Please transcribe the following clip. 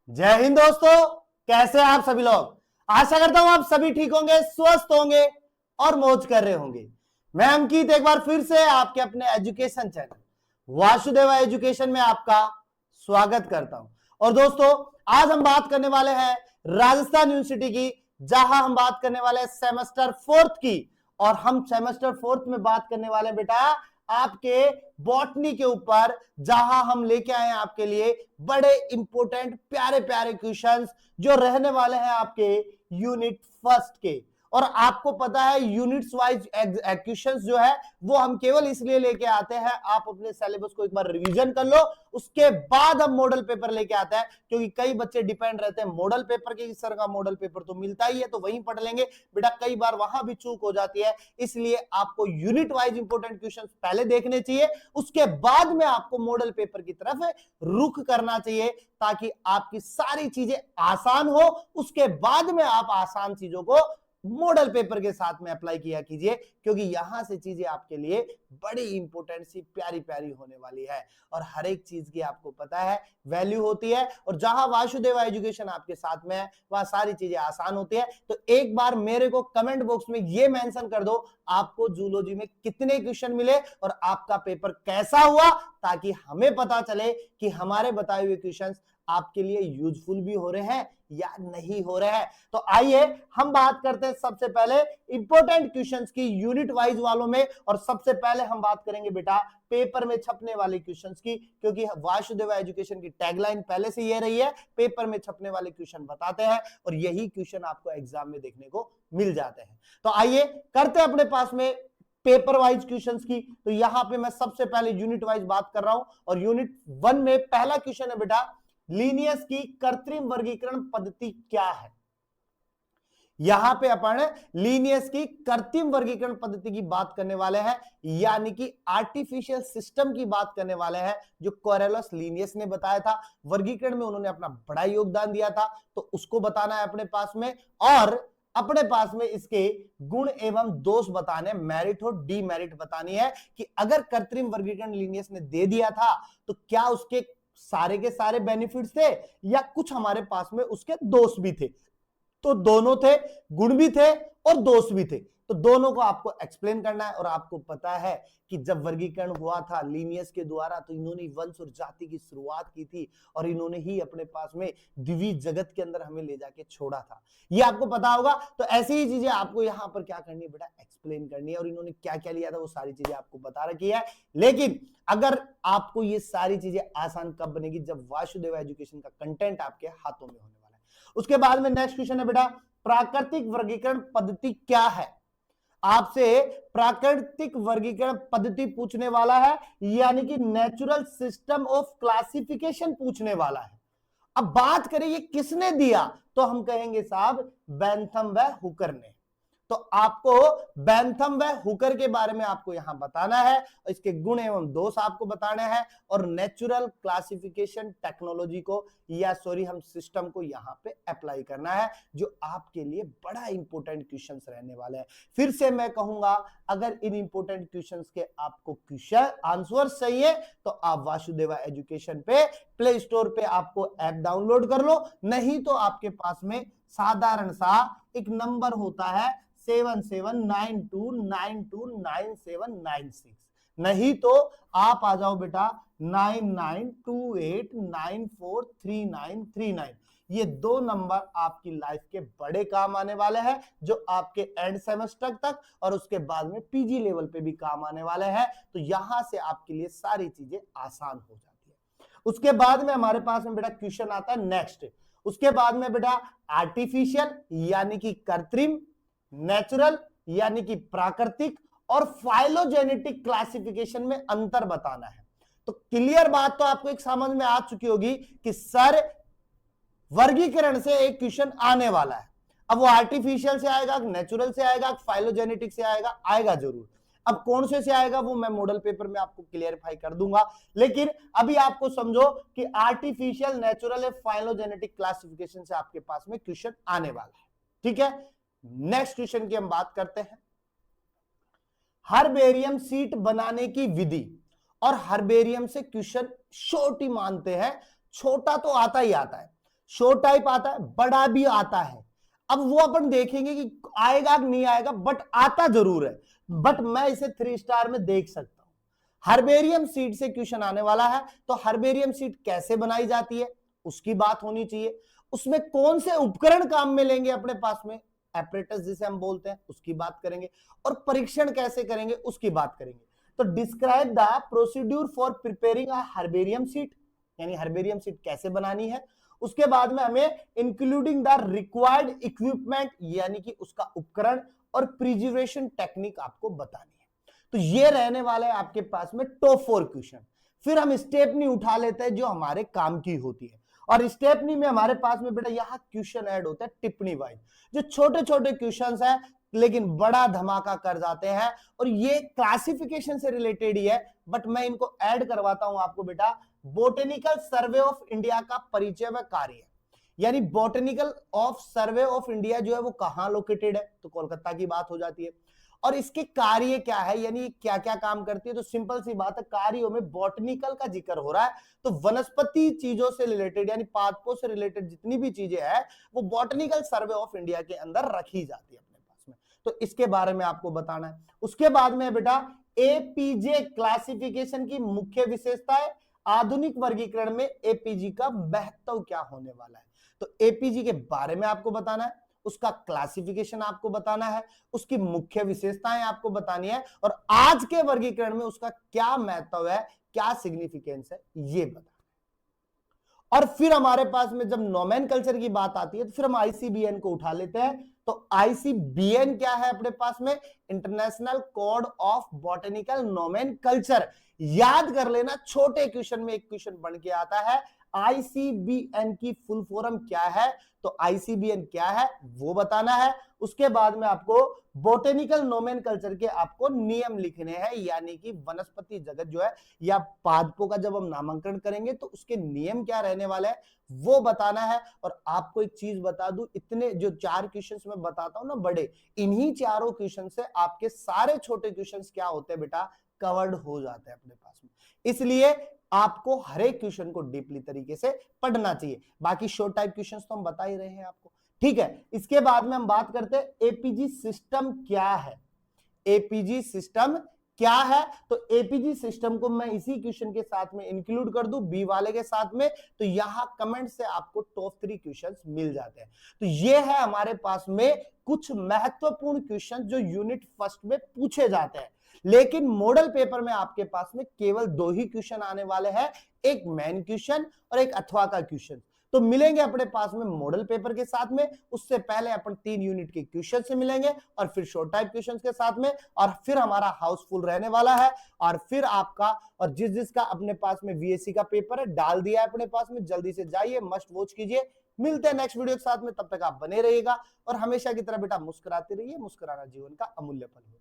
जय हिंद दोस्तों, कैसे हैं आप सभी लोग। आशा करता हूं आप सभी ठीक होंगे, स्वस्थ होंगे और मौज कर रहे होंगे। मैं अंकित एक बार फिर से आपके अपने एजुकेशन चैनल वासुदेवा एजुकेशन में आपका स्वागत करता हूं। और दोस्तों, आज हम बात करने वाले हैं राजस्थान यूनिवर्सिटी की, जहां हम बात करने वाले हैं सेमेस्टर फोर्थ की। और हम सेमेस्टर फोर्थ में बात करने वाले हैं बेटा आपके बॉटनी के ऊपर, जहां हम लेके आए हैं आपके लिए बड़े इंपॉर्टेंट प्यारे प्यारे क्वेश्चंस जो रहने वाले हैं आपके यूनिट फर्स्ट के। और आपको पता है यूनिट्स वाइज क्वेश्चंस जो है वो हम केवल इसलिए लेके आते हैं, आप अपने सिलेबस को एक बार रिवीजन कर लो, उसके बाद हम मॉडल पेपर लेके आते हैं। क्योंकि कई बच्चे डिपेंड रहते हैं मॉडल पेपर के, इस तरह का मॉडल पेपर तो मिलता ही है तो वहीं पढ़ लेंगे बेटा, कई बार वहां भी चूक हो जाती है। इसलिए आपको यूनिट वाइज इंपॉर्टेंट क्वेश्चन पहले देखने चाहिए, उसके बाद में आपको मॉडल पेपर की तरफ रुख करना चाहिए, ताकि आपकी सारी चीजें आसान हो। उसके बाद में आप आसान चीजों को मॉडल पेपर के साथ में अप्लाई किया कीजिए, क्योंकि यहां से चीजें आपके लिए बड़ी इंपॉर्टेंट सी प्यारी प्यारी होने वाली है। और हर एक चीज की आपको पता है वैल्यू होती है, और जहां वासुदेवा एजुकेशन आपके साथ में है वहां सारी चीजें आसान होती है। तो एक बार मेरे को कमेंट बॉक्स में ये मेंशन कर दो आपको जूलॉजी में कितने क्वेश्चन मिले और आपका पेपर कैसा हुआ, ताकि हमें पता चले कि हमारे बताए हुए क्वेश्चन आपके लिए यूजफुल भी हो रहे हैं या नहीं हो रहे हैं। तो आइए हम बात करते हैं सबसे पहले इंपॉर्टेंट क्वेश्चंस की यूनिट वाइज वालों में। और सबसे पहले हम बात करेंगे बेटा पेपर में छपने वाले क्वेश्चंस की, क्योंकि वासुदेवा एजुकेशन की टैगलाइन पहले से ये रही है, पेपर में छपने वाले क्वेश्चन बताते हैं और यही क्वेश्चन आपको एग्जाम में देखने को मिल जाते हैं। तो आइए करते हैं अपने पास में पेपर वाइज क्वेश्चंस की। तो यहां पे मैं सबसे पहले यूनिट वाइज बात कर रहा हूं, और यूनिट 1 में पहला क्वेश्चन है बेटा लीनियस की कृत्रिम वर्गीकरण पद्धति क्या है। यहां पे अपन लीनियस की कृत्रिम वर्गीकरण पद्धति की बात करने वाले हैं, यानी कि आर्टिफिशियल सिस्टम की बात करने वाले हैं, जो कोरेलस लीनियस ने बताया था। वर्गीकरण में उन्होंने अपना बड़ा योगदान दिया था, तो उसको बताना है अपने पास में। और अपने पास में इसके गुण एवं दोष बताने, मेरिट और डीमेरिट बतानी है, कि अगर कृत्रिम वर्गीकरण लीनियस ने दे दिया था तो क्या उसके सारे के सारे बेनिफिट्स थे या कुछ हमारे पास में उसके दोष भी थे। तो दोनों थे, गुण भी थे और दोष भी थे, तो दोनों को आपको एक्सप्लेन करना है। और आपको पता है कि जब वर्गीकरण हुआ था लीनियस के द्वारा, तो इन्होंने वंश और जाति की शुरुआत की थी, और इन्होंने ही अपने पास में दिव्य जगत के अंदर हमें ले जाके छोड़ा था, ये आपको पता होगा। तो ऐसी ही चीजें आपको यहां पर क्या करनी है बेटा, एक्सप्लेन करनी है। और इन्होंने क्या क्या लिया था वो सारी चीजें आपको बता रखी है। लेकिन अगर आपको ये सारी चीजें आसान कब बनेगी, जब वासुदेवा एजुकेशन का कंटेंट आपके हाथों में होने वाला है। उसके बाद में नेक्स्ट क्वेश्चन है बेटा प्राकृतिक वर्गीकरण पद्धति क्या है। आपसे प्राकृतिक वर्गीकरण पद्धति पूछने वाला है, यानी कि नेचुरल सिस्टम ऑफ क्लासिफिकेशन पूछने वाला है। अब बात करें ये किसने दिया, तो हम कहेंगे साहब बेंथम व हुकर ने। तो आपको बेंथम व हुकर के बारे में आपको यहां बताना है, इसके गुण एवं दोष आपको बताने हैं, और नेचुरल क्लासिफिकेशन टेक्नोलॉजी को या हम सिस्टम को यहां पे अप्लाई करना है, जो आपके लिए बड़ा इंपॉर्टेंट क्वेश्चंस रहने वाले हैं। फिर से मैं कहूंगा, अगर इन इंपॉर्टेंट क्वेश्चंस के आपको क्वेश्चन आंसर सही है तो आप वासुदेवा एजुकेशन पे प्ले स्टोर पे आपको ऐप डाउनलोड कर लो, नहीं तो आपके पास में साधारण सा एक नंबर होता है 7792929796, नहीं तो आप आ जाओ बेटा 9928943939। ये दो नंबर आपकी लाइफ के बड़े काम आने वाले हैं, जो आपके एंड सेमेस्टर तक और उसके बाद में पीजी लेवल पे भी काम आने वाले हैं। तो यहां से आपके लिए सारी चीजें आसान हो जाती है। उसके बाद में हमारे पास में बेटा क्वेश्चन आता है नेक्स्ट। उसके बाद में बेटा आर्टिफिशियल यानी कि कृत्रिम, नेचुरल यानी कि प्राकृतिक, और फाइलोजेनेटिक क्लासिफिकेशन में अंतर बताना है। तो क्लियर बात तो आपको एक समझ में आ चुकी होगी कि सर वर्गीकरण से एक क्वेश्चन आने वाला है। अब वो आर्टिफिशियल से आएगा, नेचुरल से आएगा, फाइलोजेनेटिक से आएगा, आएगा जरूर। अब कौन से आएगा वो मैं मॉडल पेपर में आपको क्लियरिफाई कर दूंगा, लेकिन अभी आपको समझो कि आर्टिफिशियल, नेचुरल या फाइलोजेनेटिक क्लासिफिकेशन से आपके पास में क्वेश्चन आने वाला है। ठीक है, नेक्स्ट क्वेश्चन की हम बात करते हैं। हर्बेरियम सीट बनाने की विधि, और हर्बेरियम से क्वेश्चन शॉर्ट ही मानते हैं, छोटा तो आता ही आता है। शॉर्ट टाइप आता है, बड़ा भी आता है। अब वो अपन देखेंगे कि आएगा कि नहीं आएगा, बट आता जरूर है। बट मैं इसे 3 स्टार में देख सकता हूं। हर्बेरियम सीट से क्वेश्चन आने वाला है, तो हर्बेरियम सीट कैसे बनाई जाती है उसकी बात होनी चाहिए। उसमें कौन से उपकरण काम में लेंगे अपने पास में, एपरेटस जिसे हम बोलते हैं, उसकी बात करेंगे। और परीक्षण कैसे करेंगे उसकी बात करेंगे। तो describe the procedure for preparing a herbarium seat, यानी हर्बेरियम सीट कैसे बनानी है। उसके बाद में हमें इंक्लूडिंग द रिक्वायर्ड इक्विपमेंट, यानी कि उसका उपकरण और प्रिजर्वेशन टेक्निक आपको बतानी है। तो ये रहने वाला है आपके पास में टॉप 4 क्वेश्चन। फिर हम स्टेपनी उठा लेते हैं जो हमारे काम की होती है। और स्टेपनी में हमारे पास में बेटा यहां क्वेश्चन ऐड होता है टिप्पणी वाइज, जो छोटे छोटे क्वेश्चन है लेकिन बड़ा धमाका कर जाते हैं। और ये क्लासिफिकेशन से रिलेटेड ही है, बट मैं इनको ऐड करवाता हूं आपको बेटा। बोटेनिकल सर्वे ऑफ इंडिया का परिचय व कार्य, यानी botanical of survey of India जो है वो कहां लोकेटेड है, तो कोलकाता की बात हो जाती है। और इसके कार्य क्या है, यानी क्या क्या काम करती है, तो सिंपल सी बात है, कार्यों में बॉटनिकल का जिक्र हो रहा है। तो वनस्पति चीजों से रिलेटेड यानी पादपों से रिलेटेड जितनी भी चीजें हैं वो बॉटनिकल सर्वे ऑफ इंडिया के अंदर रखी जाती है अपने पास में। तो इसके बारे में आपको बताना है। उसके बाद में बेटा एपीजे क्लासिफिकेशन की मुख्य विशेषताएं, आधुनिक वर्गीकरण में एपीजी का महत्व क्या होने वाला है, तो एपीजी के बारे में आपको बताना है, उसका क्लासिफिकेशन आपको बताना है, उसकी मुख्य विशेषताएं आपको बतानी है, और आज के वर्गीकरण में उसका क्या महत्व है, क्या सिग्निफिकेंस है, ये बताना है। और फिर हमारे पास में जब नोमेनकल्चर की बात आती है तो फिर हम आईसीबीएन को उठा लेते हैं। तो आईसीबीएन क्या है अपने पास में, international code of botanical nomenclature. याद कर लेना, छोटे क्वेश्चन में एक क्वेश्चन बन के आता है, आईसीबीएन की फुल फॉर्म क्या है, तो आईसीबीएन क्या है वो बताना है। उसके बाद में आपको बोटेनिकल नोमेनकल्चर के आपको नियम लिखने हैं, यानी कि वनस्पति जगत जो है या पादपों का जब हम नामांकन करेंगे तो उसके नियम क्या रहने वाले हैं वो बताना है। और आपको एक चीज बता दूं, इतने जो 4 क्वेश्चंस मैं बताता हूं ना बड़े, इन्हीं चारों क्वेश्चन से आपके सारे छोटे क्वेश्चंस क्या होते हैं बेटा, कवर्ड हो जाते हैं अपने पास में। इसलिए आपको हर एक क्वेश्चन को डीपली तरीके से पढ़ना चाहिए। बाकी शॉर्ट टाइप क्वेश्चंस तो हम बता ही रहे हैं आपको, ठीक है। इसके बाद में हम बात करते हैं एपीजी सिस्टम क्या है। एपीजी सिस्टम क्या है, तो एपीजी सिस्टम को मैं इसी क्वेश्चन के साथ में इंक्लूड कर दूं, बी वाले के साथ में, तो यहां कमेंट से आपको टॉप 3 क्वेश्चंस मिल जाते हैं। तो ये है हमारे पास में कुछ महत्वपूर्ण क्वेश्चन जो यूनिट फर्स्ट में पूछे जाते हैं। लेकिन मॉडल पेपर में आपके पास में केवल 2 ही क्वेश्चन आने वाले हैं, एक मेन क्वेश्चन और एक अथवा का क्वेश्चन। तो मिलेंगे अपने पास में मॉडल पेपर के साथ में, उससे पहले अपन 3 यूनिट के क्वेश्चन से मिलेंगे और फिर शॉर्ट टाइप क्वेश्चन के साथ में, और फिर हमारा हाउसफुल रहने वाला है। और फिर आपका और जिसका अपने पास में वीएससी का पेपर है डाल दिया है अपने पास में, जल्दी से जाइए, मस्ट वॉच कीजिए। मिलते हैं नेक्स्ट वीडियो के साथ में, तब तक आप बने रहिएगा और हमेशा की तरह बेटा मुस्कुराते रहिए, मुस्कुराना जीवन का अमूल्य फल है।